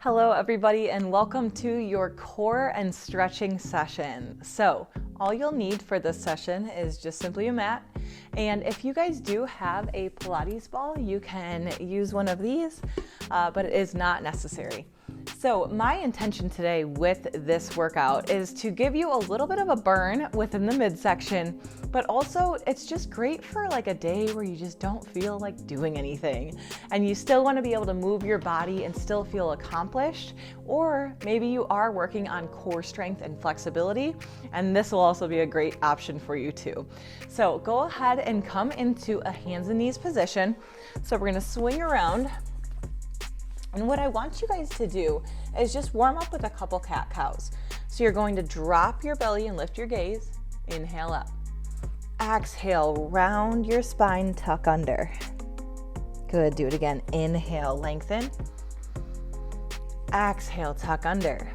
Hello everybody and welcome to your core and stretching session. So all you'll need for this session is just simply a mat, and if you guys do have a Pilates ball you can use one of these, but it is not necessary. So my intention today with this workout is to give you a little bit of a burn within the midsection, but also it's just great for like a day where you just don't feel like doing anything and you still want to be able to move your body and still feel accomplished, or maybe you are working on core strength and flexibility, and this will also be a great option for you too. So go ahead and come into a hands and knees position. So we're going to swing around. And what I want you guys to do is just warm up with a couple cat-cows. So you're going to drop your belly and lift your gaze. Inhale up. Exhale, round your spine, tuck under. Good, do it again. Inhale, lengthen. Exhale, tuck under.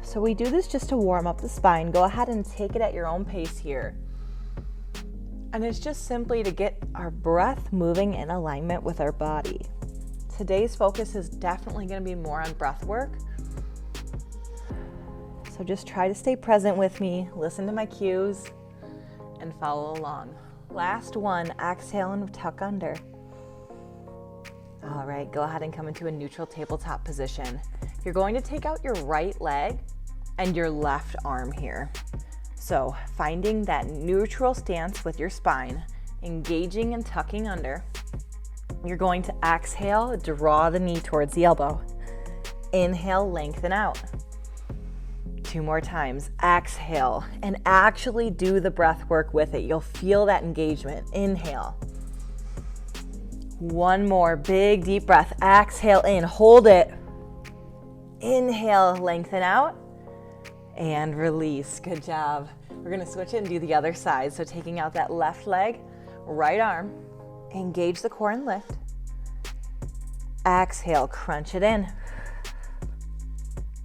So we do this just to warm up the spine. Go ahead and take it at your own pace here. And it's just simply to get our breath moving in alignment with our body. Today's focus is definitely going to be more on breath work. So just try to stay present with me, listen to my cues, and follow along. Last one, exhale and tuck under. All right, go ahead and come into a neutral tabletop position. You're going to take out your right leg and your left arm here. So finding that neutral stance with your spine, engaging and tucking under. You're going to exhale, draw the knee towards the elbow. Inhale, lengthen out. 2 more times. Exhale, and actually do the breath work with it. You'll feel that engagement. Inhale. 1 more, big deep breath. Exhale in, hold it. Inhale, lengthen out, and release. Good job. We're gonna switch it and do the other side. So taking out that left leg, right arm, engage the core and lift. Exhale, crunch it in.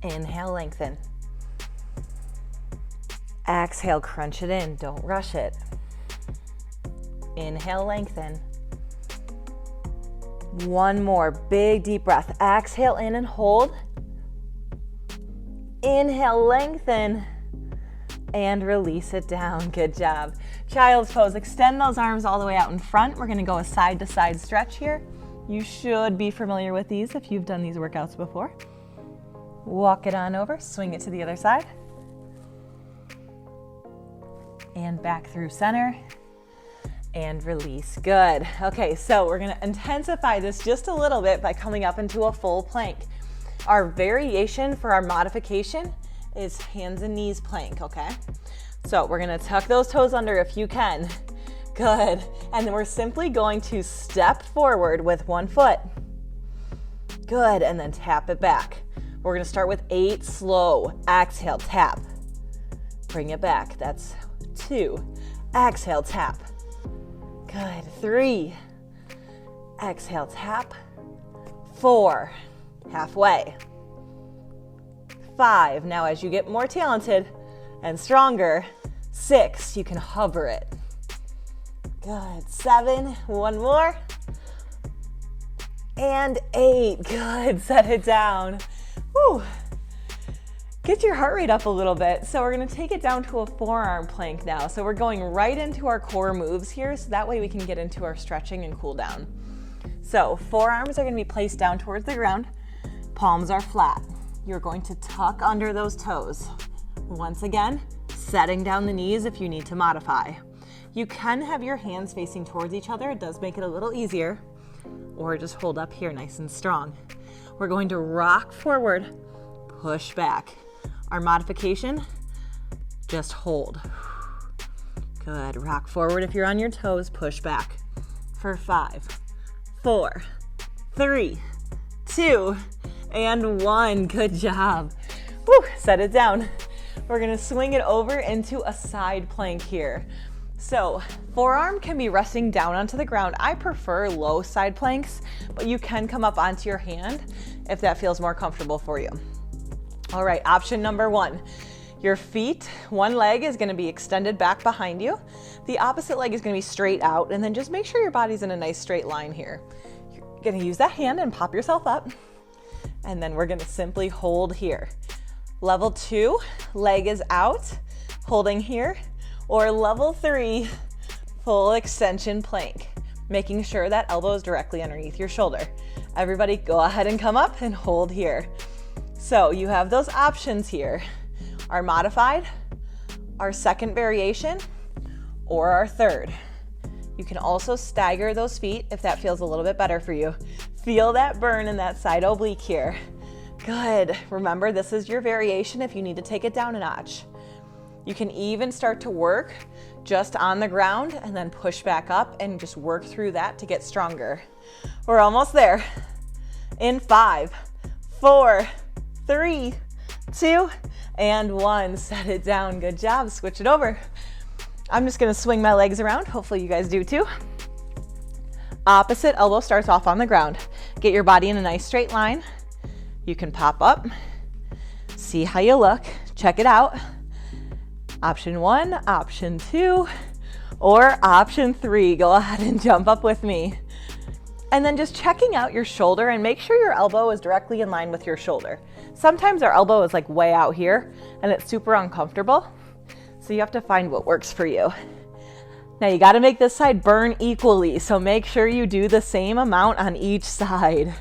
Inhale, lengthen. Exhale, crunch it in. Don't rush it. Inhale, lengthen. 1 more, big deep breath. Exhale in and hold. Inhale, lengthen. And release it down. Good job. Child's pose. Extend those arms all the way out in front. We're going to go a side to side stretch here. You should be familiar with these if you've done these workouts before. Walk it on over, swing it to the other side. And back through center. And release. Good. Okay, so we're going to intensify this just a little bit by coming up into a full plank. Our variation for our modification is hands and knees plank, okay? So we're gonna tuck those toes under if you can. Good. And then we're simply going to step forward with 1 foot. Good, and then tap it back. We're gonna start with 8, slow. Exhale, tap. Bring it back, that's 2. Exhale, tap. Good, 3. Exhale, tap. 4, halfway. 5, now as you get more talented and stronger, 6, you can hover it. Good, 7, 1 more. And 8, good, set it down. Woo. Get your heart rate up a little bit. So we're gonna take it down to a forearm plank now. So we're going right into our core moves here, so that way we can get into our stretching and cool down. So forearms are gonna be placed down towards the ground. Palms are flat. You're going to tuck under those toes. Once again, setting down the knees if you need to modify. You can have your hands facing towards each other. It does make it a little easier. Or just hold up here nice and strong. We're going to rock forward, push back. Our modification, just hold. Good, rock forward if you're on your toes, push back. For 5, 4, 3, 2, and 1. Good job. Woo, set it down. We're gonna swing it over into a side plank here. So forearm can be resting down onto the ground. I prefer low side planks, but you can come up onto your hand if that feels more comfortable for you. All right, option number 1. Your feet, one leg is gonna be extended back behind you. The opposite leg is gonna be straight out, and then just make sure your body's in a nice straight line here. You're gonna use that hand and pop yourself up. And then we're gonna simply hold here. Level 2, leg is out, holding here. Or level 3, full extension plank, making sure that elbow is directly underneath your shoulder. Everybody go ahead and come up and hold here. So you have those options here, our modified, our second variation, or our third. You can also stagger those feet if that feels a little bit better for you. Feel that burn in that side oblique here. Good. Remember, this is your variation if you need to take it down a notch. You can even start to work just on the ground and then push back up and just work through that to get stronger. We're almost there. In 5, 4, 3, 2, and 1. Set it down. Good job. Switch it over. I'm just going to swing my legs around. Hopefully you guys do too. Opposite elbow starts off on the ground. Get your body in a nice straight line. You can pop up. See how you look. Check it out. Option 1, option 2, or option 3. Go ahead and jump up with me. And then just checking out your shoulder and make sure your elbow is directly in line with your shoulder. Sometimes our elbow is like way out here and it's super uncomfortable. So you have to find what works for you. Now you got to make this side burn equally. So make sure you do the same amount on each side.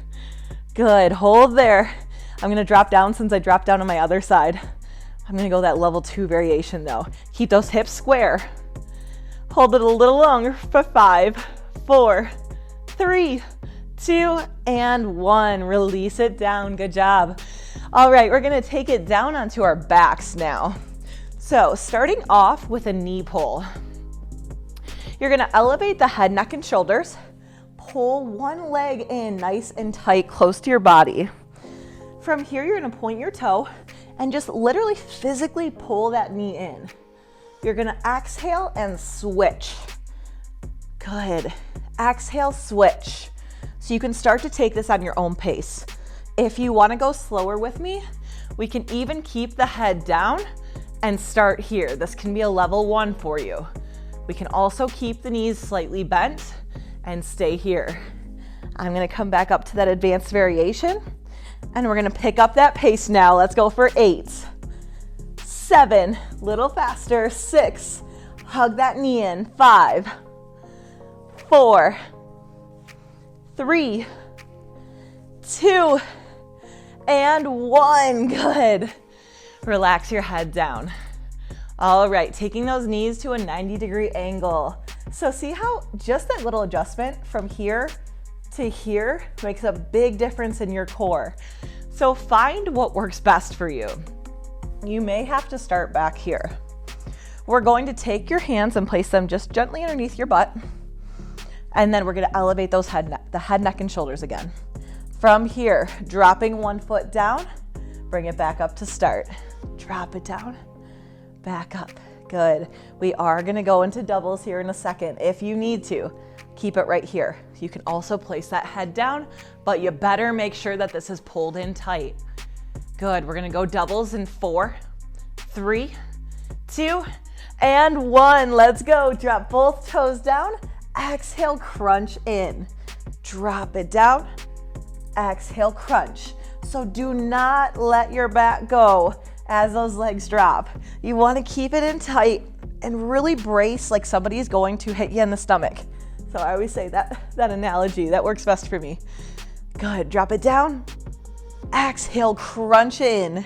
Good. Hold there. I'm going to drop down since I dropped down on my other side. I'm going to go that level 2 variation though. Keep those hips square. Hold it a little longer for 5, 4, 3, 2, and 1. Release it down. Good job. All right, we're going to take it down onto our backs now. So starting off with a knee pull. You're going to elevate the head, neck, and shoulders. Pull one leg in nice and tight, close to your body. From here, you're going to point your toe and just literally physically pull that knee in. You're gonna exhale and switch. Good. Exhale, switch. So you can start to take this on your own pace. If you wanna go slower with me, we can even keep the head down and start here. This can be a level 1 for you. We can also keep the knees slightly bent and stay here. I'm gonna come back up to that advanced variation. And we're gonna pick up that pace now. Let's go for 8, 7, little faster, 6, hug that knee in, 5, 4, 3, 2, and 1. Good. Relax your head down. All right, taking those knees to a 90-degree angle. So see how just that little adjustment from here to here makes a big difference in your core. So find what works best for you. You may have to start back here. We're going to take your hands and place them just gently underneath your butt. And then we're going to elevate those the head, neck, and shoulders again. From here, dropping one foot down, bring it back up to start. Drop it down, back up. Good. We are going to go into doubles here in a second if you need to. Keep it right here. You can also place that head down, but you better make sure that this is pulled in tight. Good. We're going to go doubles in 4, 3, 2, and 1. Let's go. Drop both toes down. Exhale, crunch in. Drop it down. Exhale, crunch. So do not let your back go as those legs drop. You want to keep it in tight and really brace like somebody is going to hit you in the stomach. So I always say that analogy, that works best for me. Good, drop it down. Exhale, crunch in.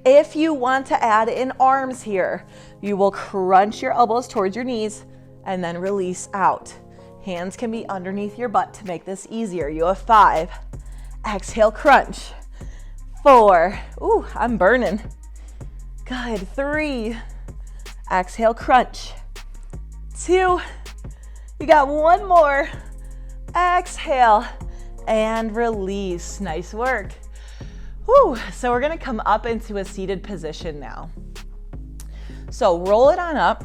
If you want to add in arms here, you will crunch your elbows towards your knees and then release out. Hands can be underneath your butt to make this easier. You have 5. Exhale, crunch. 4. Ooh, I'm burning. Good. 3. Exhale, crunch. 2. You got 1 more. Exhale and release. Nice work. Whew. So we're gonna come up into a seated position now. So roll it on up.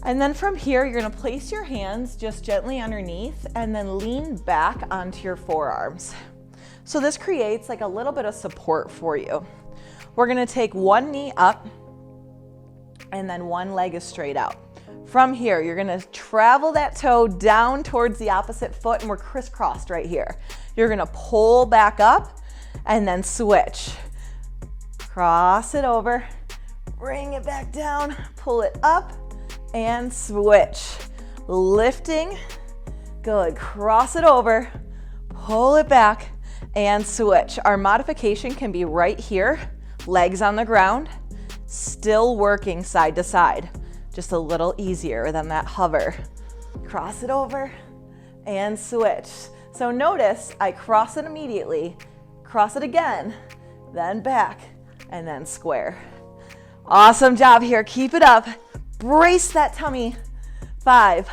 And then from here, you're gonna place your hands just gently underneath and then lean back onto your forearms. So this creates like a little bit of support for you. We're gonna take one knee up and then one leg is straight out. From here, you're gonna travel that toe down towards the opposite foot and we're crisscrossed right here. You're gonna pull back up and then switch. Cross it over, bring it back down, pull it up, and switch. Lifting, good, cross it over, pull it back, and switch. Our modification can be right here, legs on the ground, still working side to side, just a little easier than that hover. Cross it over, and switch. So notice I cross it immediately, cross it again, then back, and then square. Awesome job here. Keep it up. Brace that tummy. 5,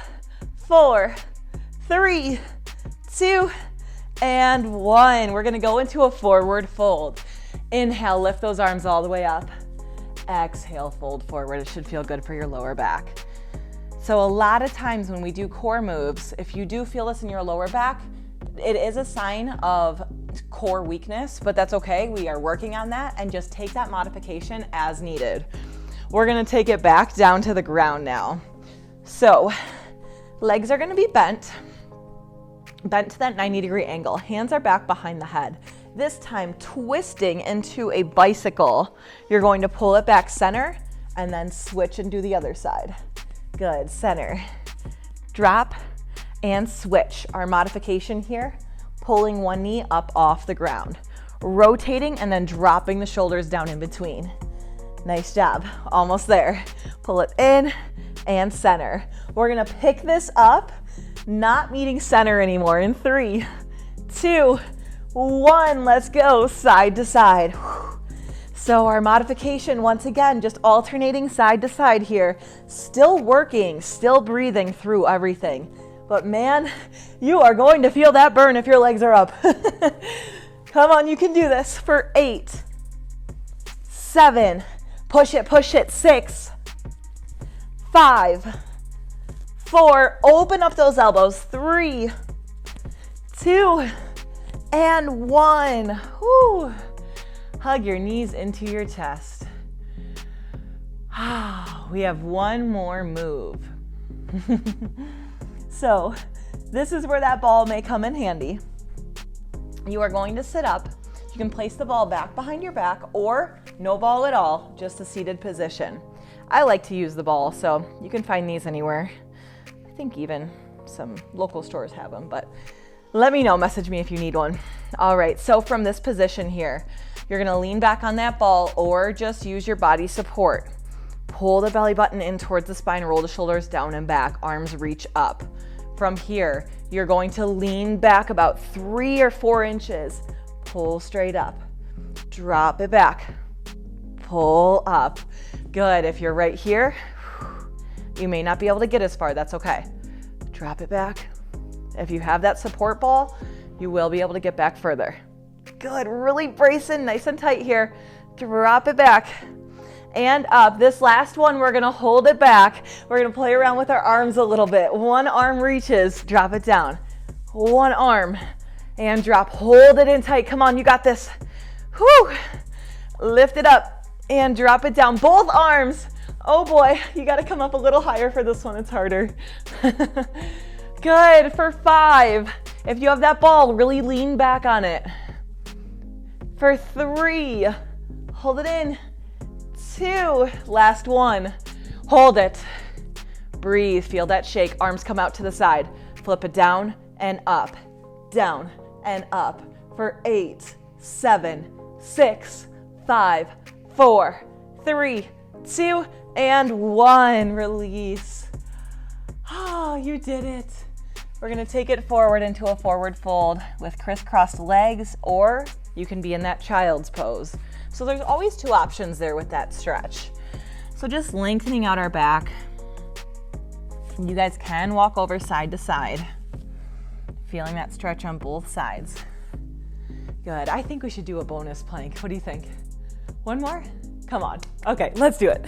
4, 3, 2, and 1. We're gonna go into a forward fold. Inhale, lift those arms all the way up. Exhale, fold forward. It should feel good for your lower back. So a lot of times when we do core moves, if you do feel this in your lower back, it is a sign of core weakness, but that's okay. We are working on that, and just take that modification as needed. We're gonna take it back down to the ground now. So legs are gonna be bent to that 90-degree angle. Hands are back behind the head. This time twisting into a bicycle. You're going to pull it back center and then switch and do the other side. Good, center, drop, and switch. Our modification here, pulling one knee up off the ground, rotating and then dropping the shoulders down in between. Nice job, almost there. Pull it in and center. We're gonna pick this up, not meeting center anymore in 3, 2, 1, let's go, side to side. So our modification, once again, just alternating side to side here, still working, still breathing through everything. But man, you are going to feel that burn if your legs are up. Come on, you can do this for 8, 7, push it, 6, 5, 4, open up those elbows, 3, 2, and 1. Whew. Hug your knees into your chest. We have one more move. So this is where that ball may come in handy. You are going to sit up. You can place the ball back behind your back, or no ball at all, just a seated position. I like to use the ball, so you can find these anywhere. I think even some local stores have them, but let me know, message me if you need one. All right, so from this position here, you're gonna lean back on that ball or just use your body support. Pull the belly button in towards the spine, roll the shoulders down and back, arms reach up. From here, you're going to lean back about 3 or 4 inches, pull straight up, drop it back, pull up. Good, if you're right here, you may not be able to get as far, that's okay. Drop it back. If you have that support ball, you will be able to get back further. Good, really brace in nice and tight here. Drop it back and up. This last one, we're gonna hold it back. We're gonna play around with our arms a little bit. One arm reaches, drop it down. One arm and drop, hold it in tight. Come on, you got this. Whew. Lift it up and drop it down. Both arms. Oh boy, you gotta come up a little higher for this one, it's harder. Good, for 5. If you have that ball, really lean back on it. For 3, hold it in. 2, last one, hold it. Breathe, feel that shake. Arms come out to the side. Flip it down and up, down and up. For 8, 7, 6, 5, 4, 3, 2, and 1. Release. Oh, you did it. We're gonna take it forward into a forward fold with crisscrossed legs, or you can be in that child's pose. So there's always 2 options there with that stretch. So just lengthening out our back. You guys can walk over side to side, feeling that stretch on both sides. Good, I think we should do a bonus plank. What do you think? One more? Come on. Okay, let's do it.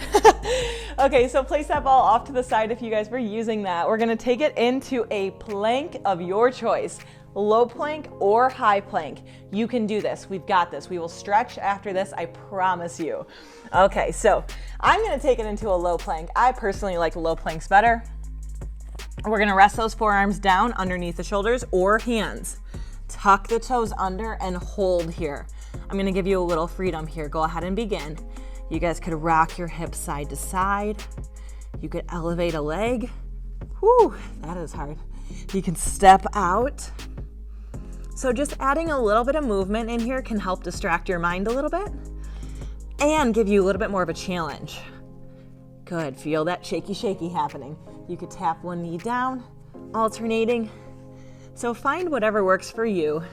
Okay, so place that ball off to the side if you guys were using that. We're gonna take it into a plank of your choice. Low plank or high plank. You can do this. We've got this. We will stretch after this, I promise you. Okay, so I'm gonna take it into a low plank. I personally like low planks better. We're gonna rest those forearms down underneath the shoulders or hands. Tuck the toes under and hold here. I'm gonna give you a little freedom here. Go ahead and begin. You guys could rock your hips side to side. You could elevate a leg. Whew, that is hard. You can step out. So just adding a little bit of movement in here can help distract your mind a little bit and give you a little bit more of a challenge. Good, feel that shaky happening. You could tap one knee down, alternating. So find whatever works for you,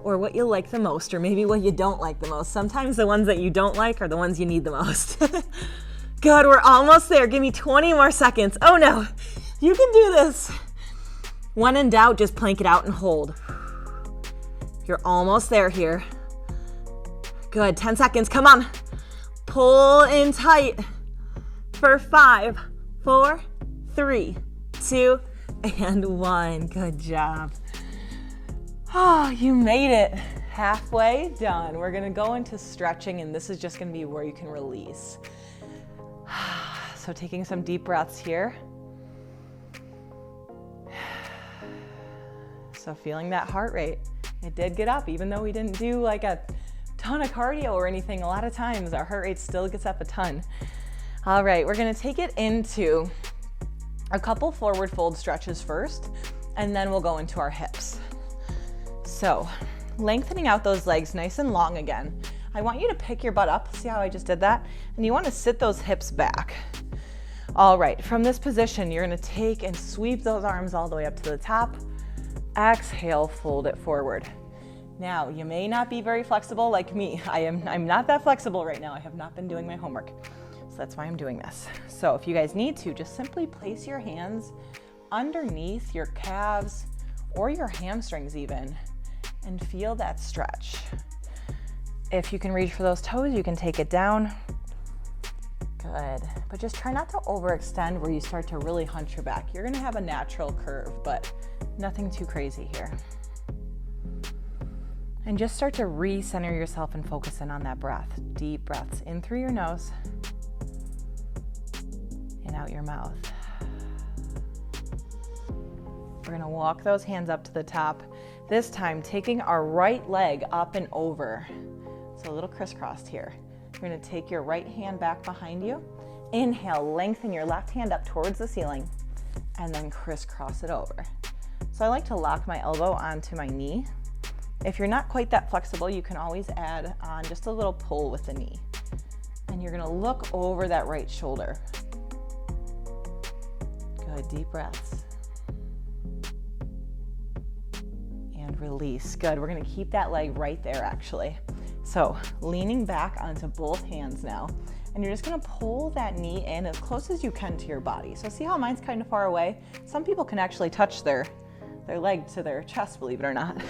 or what you like the most, or maybe what you don't like the most. Sometimes the ones that you don't like are the ones you need the most. Good, we're almost there. Give me 20 more seconds. Oh no, you can do this. When in doubt, just plank it out and hold. You're almost there here. Good, 10 seconds, come on. Pull in tight for 5, 4, 3, 2, and 1. Good job. Oh, you made it. Halfway done. We're gonna go into stretching, and this is just gonna be where you can release. So taking some deep breaths here. So feeling that heart rate. It did get up, even though we didn't do like a ton of cardio or anything. A lot of times our heart rate still gets up a ton. All right, we're gonna take it into a couple forward fold stretches first, and then we'll go into our hips. So lengthening out those legs nice and long again. I want you to pick your butt up. See how I just did that? And you want to sit those hips back. All right, from this position, you're gonna take and sweep those arms all the way up to the top. Exhale, fold it forward. Now, you may not be very flexible like me. I'm not that flexible right now. I have not been doing my homework. So that's why I'm doing this. So if you guys need to, just simply place your hands underneath your calves or your hamstrings even, and feel that stretch. If you can reach for those toes, you can take it down. Good, but just try not to overextend where you start to really hunch your back. You're gonna have a natural curve, but nothing too crazy here. And just start to recenter yourself and focus in on that breath. Deep breaths in through your nose and out your mouth. We're gonna walk those hands up to the top. This time, taking our right leg up and over. So a little crisscrossed here. You're gonna take your right hand back behind you. Inhale, lengthen your left hand up towards the ceiling, and then crisscross it over. So I like to lock my elbow onto my knee. If you're not quite that flexible, you can always add on just a little pull with the knee. And you're gonna look over that right shoulder. Good, deep breaths. And release. Good, we're gonna keep that leg right there actually. So leaning back onto both hands now, and you're just gonna pull that knee in as close as you can to your body. So see how mine's kind of far away? Some people can actually touch their leg to their chest, believe it or not.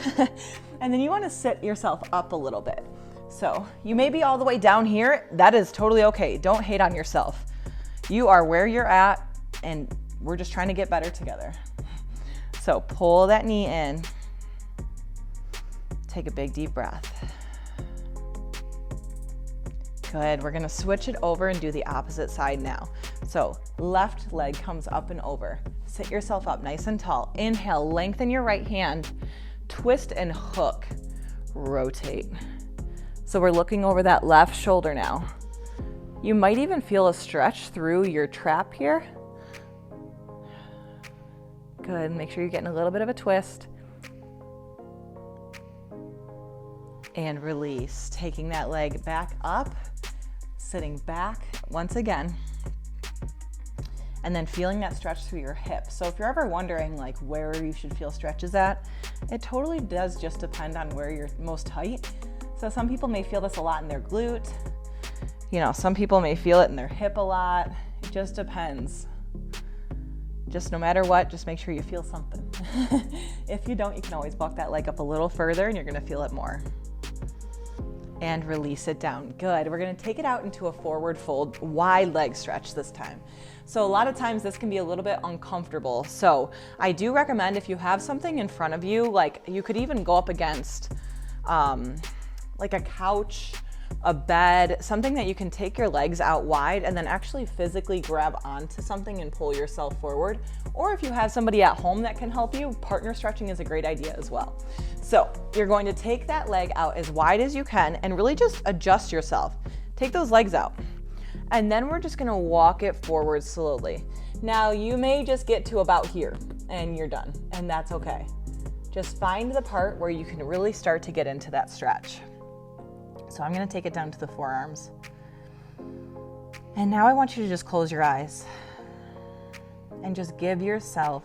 And then you wanna sit yourself up a little bit. So you may be all the way down here. That is totally okay. Don't hate on yourself. You are where you're at, and we're just trying to get better together. So pull that knee in. Take a big deep breath. Good, we're gonna switch it over and do the opposite side now. So left leg comes up and over. Sit yourself up nice and tall. Inhale, lengthen your right hand, twist and hook, rotate. So we're looking over that left shoulder now. You might even feel a stretch through your trap here. Good, make sure you're getting a little bit of a twist. And release, taking that leg back up, sitting back once again, and then feeling that stretch through your hips. So if you're ever wondering like where you should feel stretches at, it totally does just depend on where you're most tight. So some people may feel this a lot in their glute. You know, some people may feel it in their hip a lot. It just depends. Just no matter what, just make sure you feel something. If you don't, you can always walk that leg up a little further and you're gonna feel it more. And release it down. Good, we're gonna take it out into a forward fold, wide leg stretch this time. So a lot of times this can be a little bit uncomfortable. So I do recommend if you have something in front of you, like you could even go up against like a couch a bed, something that you can take your legs out wide and then actually physically grab onto something and pull yourself forward. Or if you have somebody at home that can help you, partner stretching is a great idea as well. So you're going to take that leg out as wide as you can and really just adjust yourself. Take those legs out. And then we're just gonna walk it forward slowly. Now you may just get to about here and you're done, and that's okay. Just find the part where you can really start to get into that stretch. So I'm gonna take it down to the forearms. And now I want you to just close your eyes and just give yourself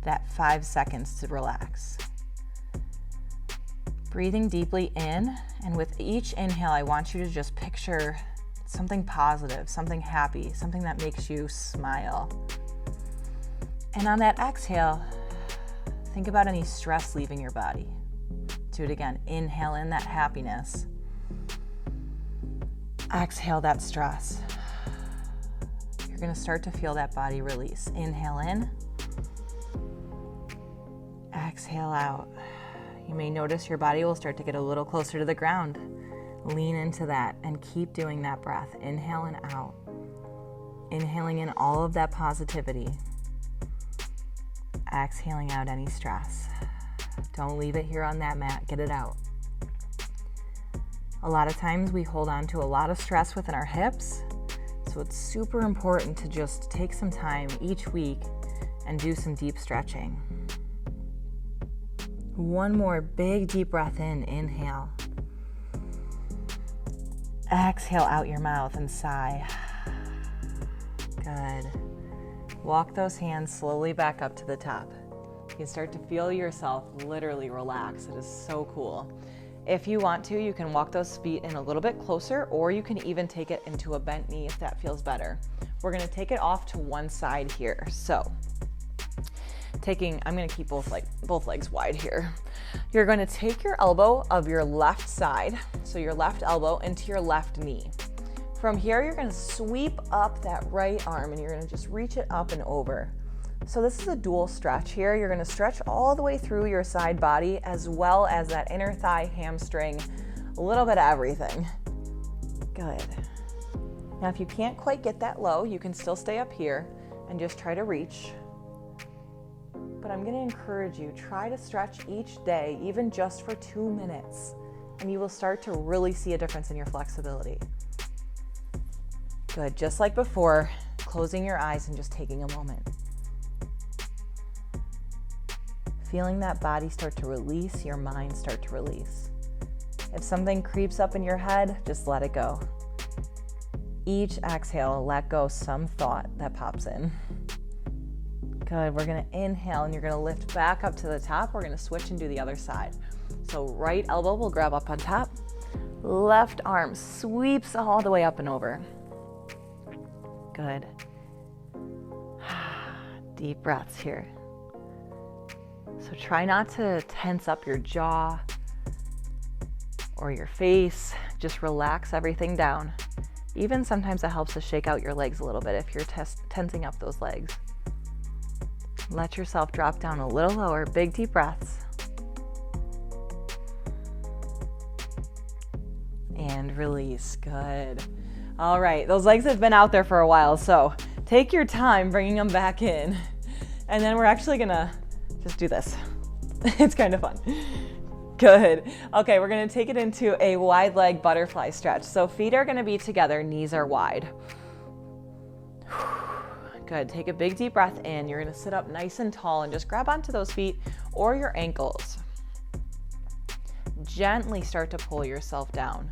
that 5 seconds to relax. Breathing deeply in, and with each inhale, I want you to just picture something positive, something happy, something that makes you smile. And on that exhale, think about any stress leaving your body. Do it again. Inhale in that happiness. Exhale that stress. You're going to start to feel that body release. Inhale in. Exhale out. You may notice your body will start to get a little closer to the ground. Lean into that and keep doing that breath. Inhale and out. Inhaling in all of that positivity. Exhaling out any stress. Don't leave it here on that mat. Get it out. A lot of times we hold on to a lot of stress within our hips, so it's super important to just take some time each week and do some deep stretching. One more big deep breath in. Inhale. Exhale out your mouth and sigh. Good. Walk those hands slowly back up to the top. You can start to feel yourself literally relax. It is so cool. If you want to, you can walk those feet in a little bit closer, or you can even take it into a bent knee if that feels better. We're gonna take it off to one side here. So I'm gonna keep both legs wide here. You're gonna take your elbow of your left side, so your left elbow, into your left knee. From here, you're gonna sweep up that right arm and you're gonna just reach it up and over. So this is a dual stretch here. You're gonna stretch all the way through your side body as well as that inner thigh, hamstring, a little bit of everything. Good. Now, if you can't quite get that low, you can still stay up here and just try to reach. But I'm gonna encourage you, try to stretch each day, even just for 2 minutes, and you will start to really see a difference in your flexibility. Good, just like before, closing your eyes and just taking a moment. Feeling that body start to release, your mind start to release. If something creeps up in your head, just let it go. Each exhale, let go some thought that pops in. Good, we're gonna inhale and you're gonna lift back up to the top. We're gonna switch and do the other side. So right elbow will grab up on top. Left arm sweeps all the way up and over. Good. Deep breaths here. So try not to tense up your jaw or your face. Just relax everything down. Even sometimes it helps to shake out your legs a little bit if you're tensing up those legs. Let yourself drop down a little lower. Big deep breaths. And release. Good. All right, those legs have been out there for a while, so take your time bringing them back in. And then we're actually gonna just do this. It's kind of fun. Good. Okay, we're gonna take it into a wide leg butterfly stretch. So feet are gonna be together, knees are wide. Good, take a big deep breath in. You're gonna sit up nice and tall and just grab onto those feet or your ankles. Gently start to pull yourself down.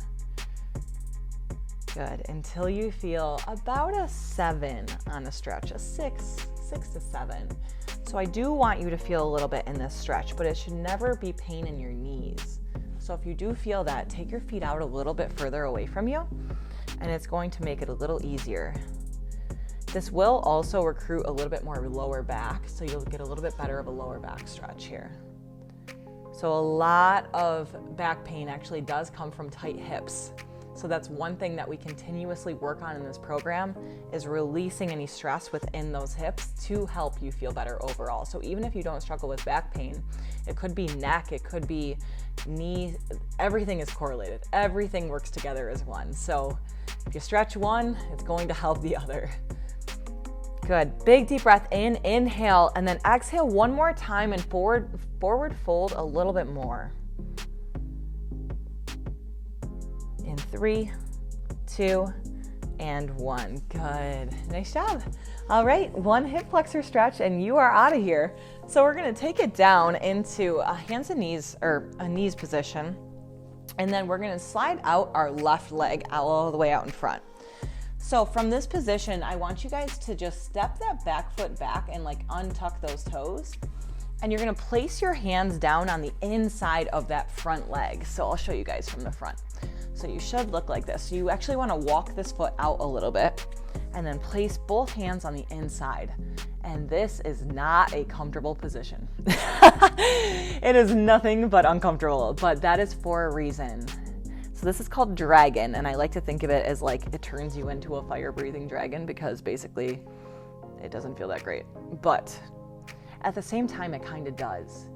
Good, until you feel about a 7 on a stretch, a 6 to 7. So I do want you to feel a little bit in this stretch, but it should never be pain in your knees. So if you do feel that, take your feet out a little bit further away from you, and it's going to make it a little easier. This will also recruit a little bit more lower back, so you'll get a little bit better of a lower back stretch here. So a lot of back pain actually does come from tight hips. So that's one thing that we continuously work on in this program, is releasing any stress within those hips to help you feel better overall. So even if you don't struggle with back pain, it could be neck, it could be knee, everything is correlated. Everything works together as one. So if you stretch one, it's going to help the other. Good. Big deep breath in, inhale, and then exhale one more time and forward fold a little bit more. In 3, 2, and 1. Good. Nice job. All right, one hip flexor stretch and you are out of here. So we're going to take it down into a hands and knees, or a knees position. And then we're going to slide out our left leg all the way out in front. So from this position, I want you guys to just step that back foot back and like untuck those toes. And you're going to place your hands down on the inside of that front leg. So I'll show you guys from the front. So you should look like this. You actually want to walk this foot out a little bit and then place both hands on the inside. And this is not a comfortable position. It is nothing but uncomfortable, but that is for a reason. So this is called dragon, and I like to think of it as like it turns you into a fire-breathing dragon, because basically it doesn't feel that great. But at the same time, it kind of does.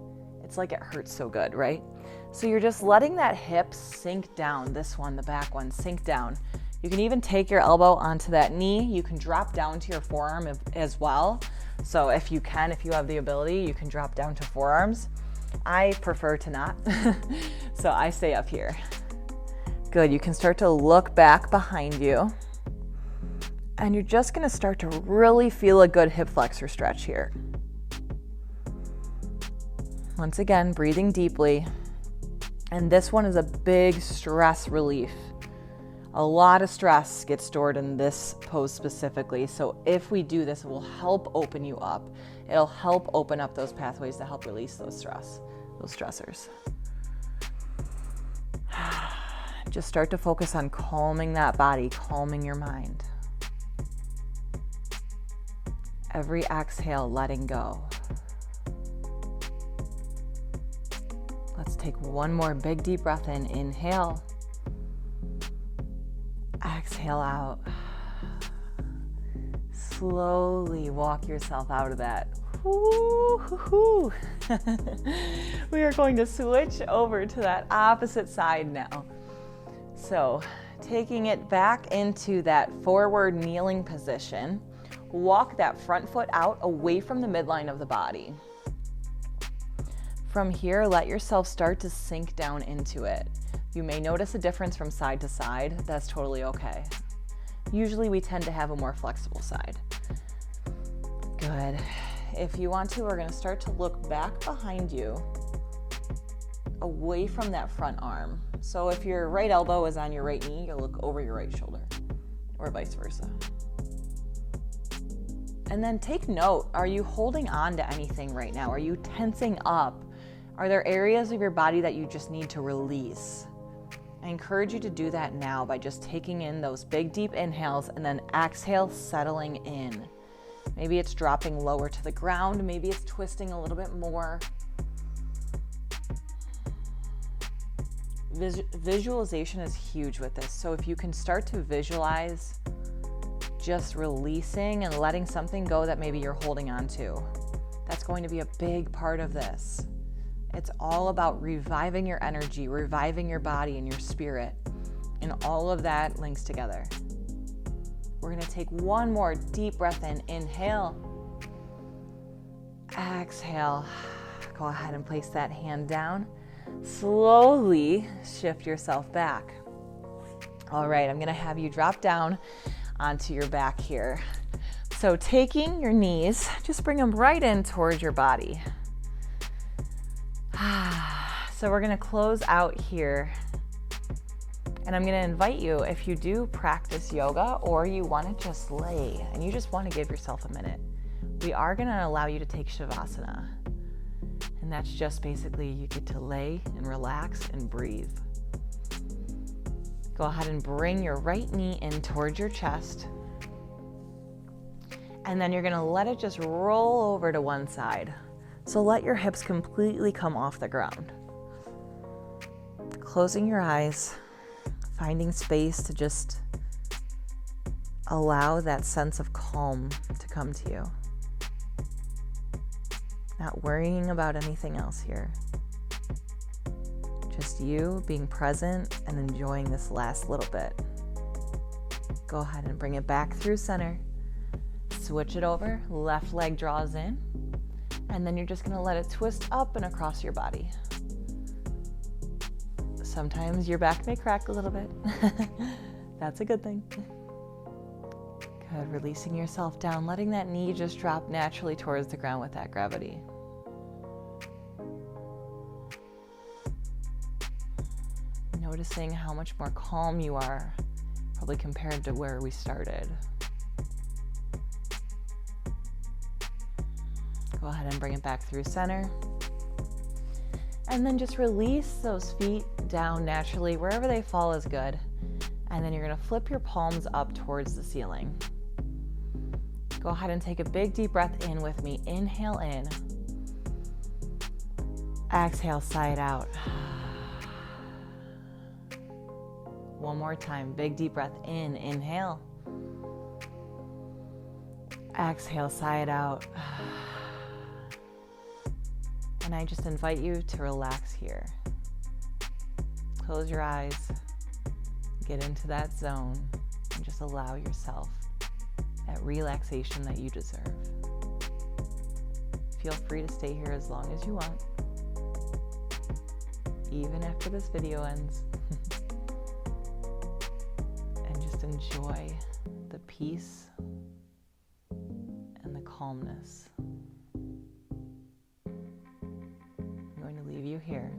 It's like it hurts so good, right? So you're just letting that hip sink down. This one, the back one, sink down. You can even take your elbow onto that knee. You can drop down to your forearm as well. So if you have the ability, you can drop down to forearms. I prefer to not. So I stay up here. Good. You can start to look back behind you. And you're just going to start to really feel a good hip flexor stretch here. Once again, breathing deeply. And this one is a big stress relief. A lot of stress gets stored in this pose specifically. So if we do this, it will help open you up. It'll help open up those pathways to help release those stressors. Just start to focus on calming that body, calming your mind. Every exhale, letting go. Let's take one more big deep breath in. Inhale. Exhale out. Slowly walk yourself out of that. Woo-hoo-hoo. We are going to switch over to that opposite side now. So taking it back into that forward kneeling position, walk that front foot out away from the midline of the body. From here, let yourself start to sink down into it. You may notice a difference from side to side. That's totally okay. Usually we tend to have a more flexible side. Good. If you want to, we're going to start to look back behind you, away from that front arm. So if your right elbow is on your right knee, you'll look over your right shoulder, or vice versa. And then take note, are you holding on to anything right now? Are you tensing up? Are there areas of your body that you just need to release? I encourage you to do that now by just taking in those big deep inhales and then exhale, settling in. Maybe it's dropping lower to the ground. Maybe it's twisting a little bit more. Visualization is huge with this. So if you can start to visualize just releasing and letting something go that maybe you're holding on to, that's going to be a big part of this. It's all about reviving your energy, reviving your body and your spirit, and all of that links together. We're going to take one more deep breath in. Inhale. Exhale. Go ahead and place that hand down. Slowly shift yourself back. All right, I'm going to have you drop down onto your back here. So taking your knees, just bring them right in towards your body. So we're going to close out here. And I'm going to invite you, if you do practice yoga or you want to just lay and you just want to give yourself a minute, we are going to allow you to take Shavasana. And that's just basically you get to lay and relax and breathe. Go ahead and bring your right knee in towards your chest. And then you're going to let it just roll over to one side. So let your hips completely come off the ground. Closing your eyes. Finding space to just allow that sense of calm to come to you. Not worrying about anything else here. Just you being present and enjoying this last little bit. Go ahead and bring it back through center. Switch it over, left leg draws in, and then you're just gonna let it twist up and across your body. Sometimes your back may crack a little bit. That's a good thing. Good, releasing yourself down, letting that knee just drop naturally towards the ground with that gravity. Noticing how much more calm you are, probably compared to where we started. Go ahead and bring it back through center. And then just release those feet down naturally. Wherever they fall is good. And then you're gonna flip your palms up towards the ceiling. Go ahead and take a big deep breath in with me. Inhale in. Exhale, side out. One more time, big deep breath in, inhale. Exhale, sigh it out. And I just invite you to relax here. Close your eyes, get into that zone, and just allow yourself that relaxation that you deserve. Feel free to stay here as long as you want, even after this video ends. And just enjoy the peace and the calmness. I'm going to leave you here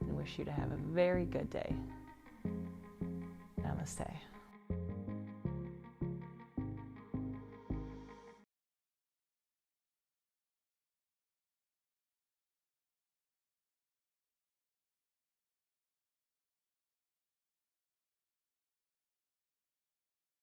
and wish you to have a very good day.